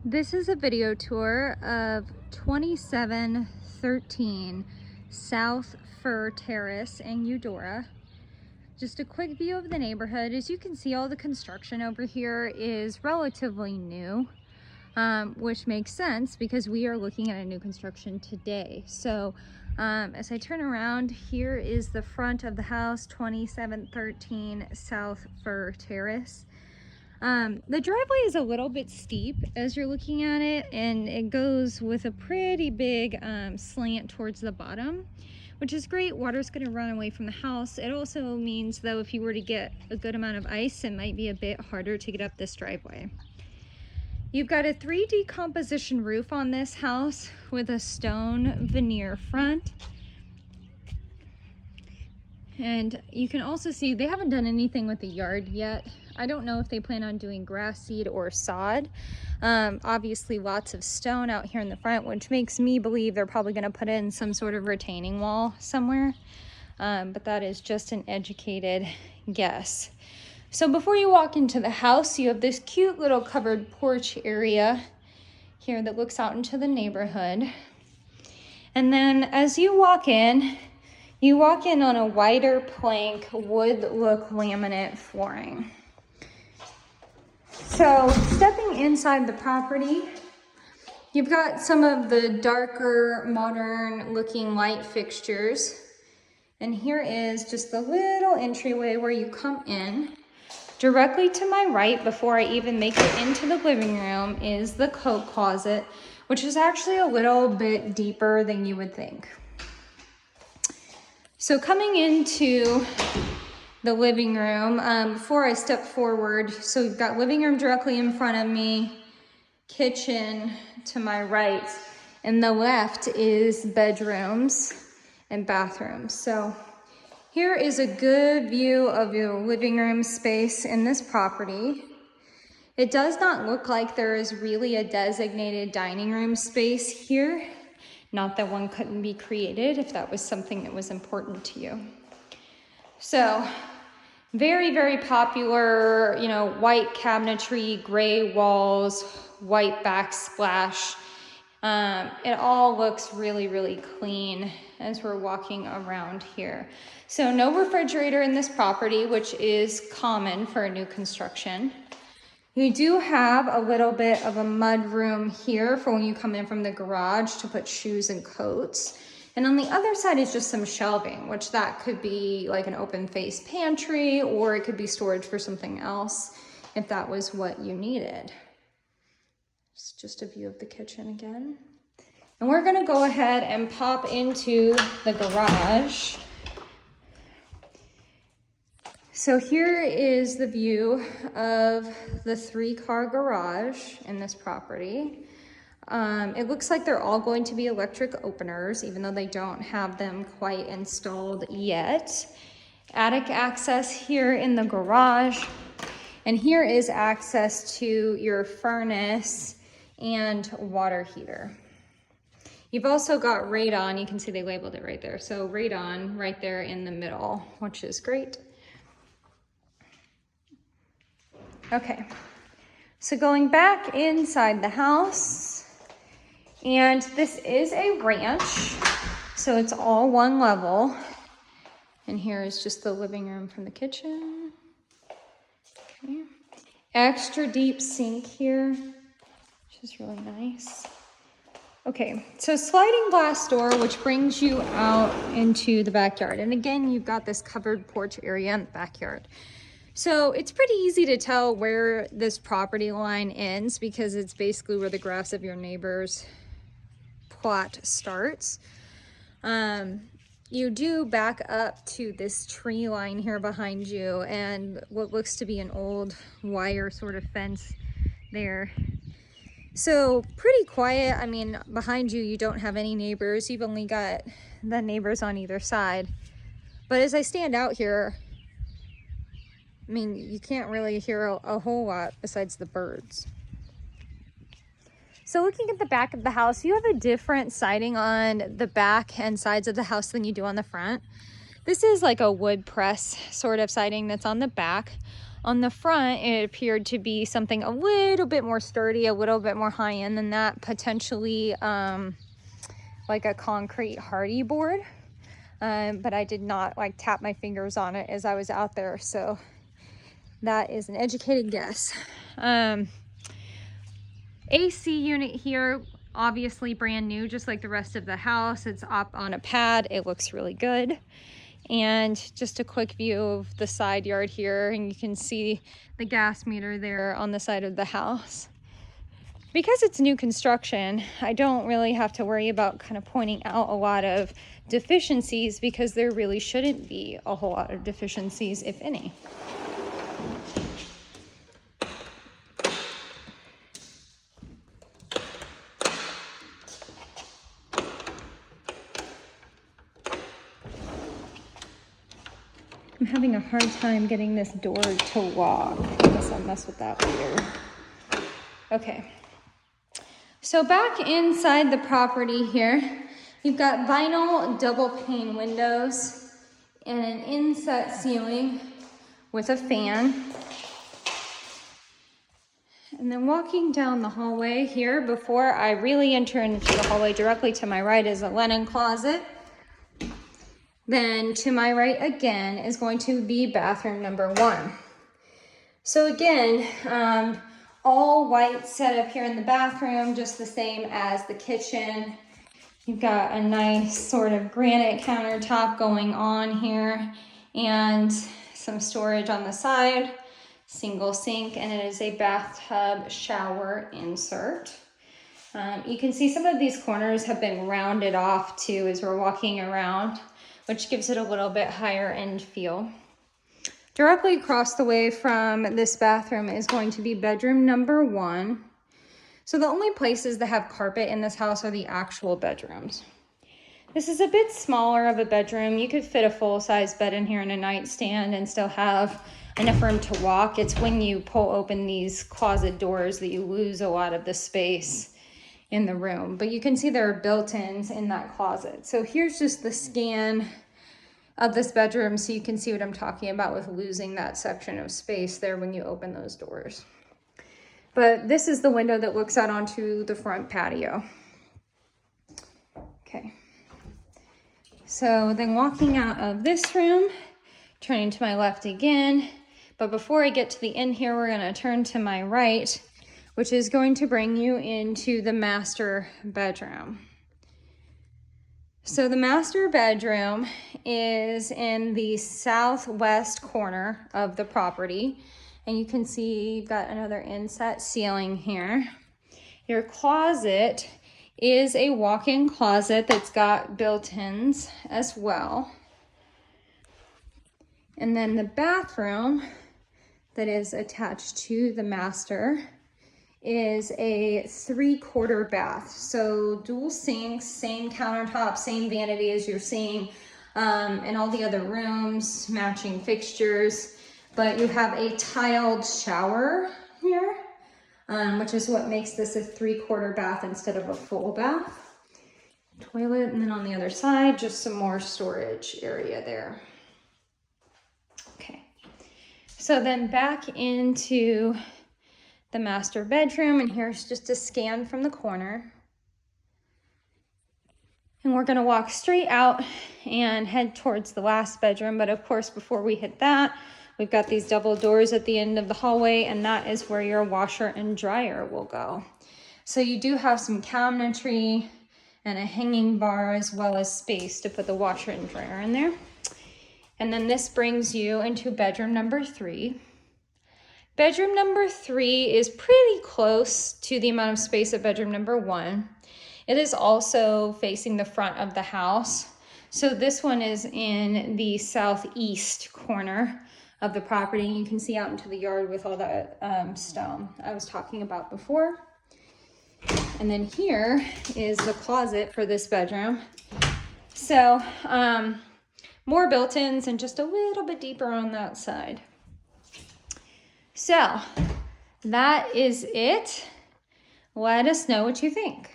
This is a video tour of 2713 South Fir Terrace in Eudora. Just a quick view of the neighborhood. As you can see, all the construction over here is relatively new, which makes sense because we are looking at a new construction today. So as I turn around, here is the front of the house, 2713 South Fir Terrace. The driveway is a little bit steep as you're looking at it, and it goes with a pretty big slant towards the bottom, which is great. Water's going to run away from the house. It also means, though, if you were to get a good amount of ice, it might be a bit harder to get up this driveway. You've got a 3D composition roof on this house with a stone veneer front. And you can also see they haven't done anything with the yard yet. I don't know if they plan on doing grass seed or sod. Obviously lots of stone out here in the front, which makes me believe they're probably going to put in some sort of retaining wall somewhere. But that is just an educated guess. So before you walk into the house, you have this cute little covered porch area here that looks out into the neighborhood. And then as you walk in on a wider plank wood look laminate flooring. So stepping inside the property, you've got some of the darker modern looking light fixtures. And here is just the little entryway where you come in. Directly to my right, before I even make it into the living room, is the coat closet, which is actually a little bit deeper than you would think. So coming into the living room, before I step forward, so we've got living room directly in front of me, kitchen to my right, and the left is bedrooms and bathrooms. So here is a good view of your living room space in this property. It does not look like there is really a designated dining room space here. Not that one couldn't be created if that was something that was important to you. So very, very popular, white cabinetry, gray walls, white backsplash. It all looks really, really clean as we're walking around here. So no refrigerator in this property, which is common for a new construction. You do have a little bit of a mud room here for when you come in from the garage to put shoes and coats. And on the other side is just some shelving, which that could be like an open face pantry, or it could be storage for something else if that was what you needed. It's just a view of the kitchen again. And we're gonna go ahead and pop into the garage. So here is the view of the 3-car garage in this property. It looks like they're all going to be electric openers, even though they don't have them quite installed yet. Attic access here in the garage. And here is access to your furnace and water heater. You've also got radon. You can see they labeled it right there. So radon right there in the middle, which is great. Okay, so going back inside the house, and this is a ranch, so it's all one level. And here is just the living room from the kitchen. Okay. Extra deep sink here, which is really nice. Okay, so sliding glass door, which brings you out into the backyard. And again, you've got this covered porch area in the backyard. So it's pretty easy to tell where this property line ends because it's basically where the grass of your neighbor's plot starts. You do back up to this tree line here behind you and what looks to be an old wire sort of fence there. So pretty quiet. I mean, behind you, you don't have any neighbors. You've only got the neighbors on either side. But as I stand out here, I mean, you can't really hear a whole lot besides the birds. So looking at the back of the house, you have a different siding on the back and sides of the house than you do on the front. This is like a wood press sort of siding that's on the back. On the front, it appeared to be something a little bit more sturdy, a little bit more high-end than that, potentially like a concrete hardy board. But I did not like tap my fingers on it as I was out there, so that is an educated guess. AC unit here, obviously brand new, just like the rest of the house. It's up on a pad. It looks really good. And just a quick view of the side yard here, and you can see the gas meter there on the side of the house. Because it's new construction, I don't really have to worry about kind of pointing out a lot of deficiencies, because there really shouldn't be a whole lot of deficiencies, if any. I'm having a hard time getting this door to lock. I guess I'll mess with that later. Okay. So back inside the property here, you've got vinyl double pane windows and an inset ceiling with a fan. And then walking down the hallway here, before I really enter into the hallway, directly to my right is a linen closet. Then to my right again is going to be bathroom number 1. So again, all white setup here in the bathroom, just the same as the kitchen. You've got a nice sort of granite countertop going on here, and some storage on the side, single sink, and it is a bathtub shower insert. You can see some of these corners have been rounded off too as we're walking around, which gives it a little bit higher end feel. Directly across the way from this bathroom is going to be bedroom number 1. So the only places that have carpet in this house are the actual bedrooms. This is a bit smaller of a bedroom. You could fit a full-size bed in here and a nightstand and still have enough room to walk. It's when you pull open these closet doors that you lose a lot of the space in the room. But you can see there are built-ins in that closet. So here's just the scan of this bedroom so you can see what I'm talking about with losing that section of space there when you open those doors. But this is the window that looks out onto the front patio. Okay. So then walking out of this room, turning to my left again. But before I get to the end here, we're going to turn to my right, which is going to bring you into the master bedroom. So the master bedroom is in the southwest corner of the property. And you can see you've got another inset ceiling here. Your closet is a walk-in closet that's got built-ins as well. And then the bathroom that is attached to the master is a 3/4 bath. So dual sinks, same countertop, same vanity as you're seeing in all the other rooms, matching fixtures, but you have a tiled shower here, which is what makes this a 3/4 bath instead of a full bath. Toilet, and then on the other side, just some more storage area there. Okay, so then back into the master bedroom, and here's just a scan from the corner. And we're gonna walk straight out and head towards the last bedroom, but of course before we hit that, we've got these double doors at the end of the hallway, and that is where your washer and dryer will go. So you do have some cabinetry and a hanging bar, as well as space to put the washer and dryer in there. And then this brings you into bedroom number 3. Bedroom number 3 is pretty close to the amount of space of bedroom number 1. It is also facing the front of the house. So this one is in the southeast corner of the property. You can see out into the yard with all that stone I was talking about before. And then here is the closet for this bedroom. So more built-ins and just a little bit deeper on that side. So that is it. Let us know what you think.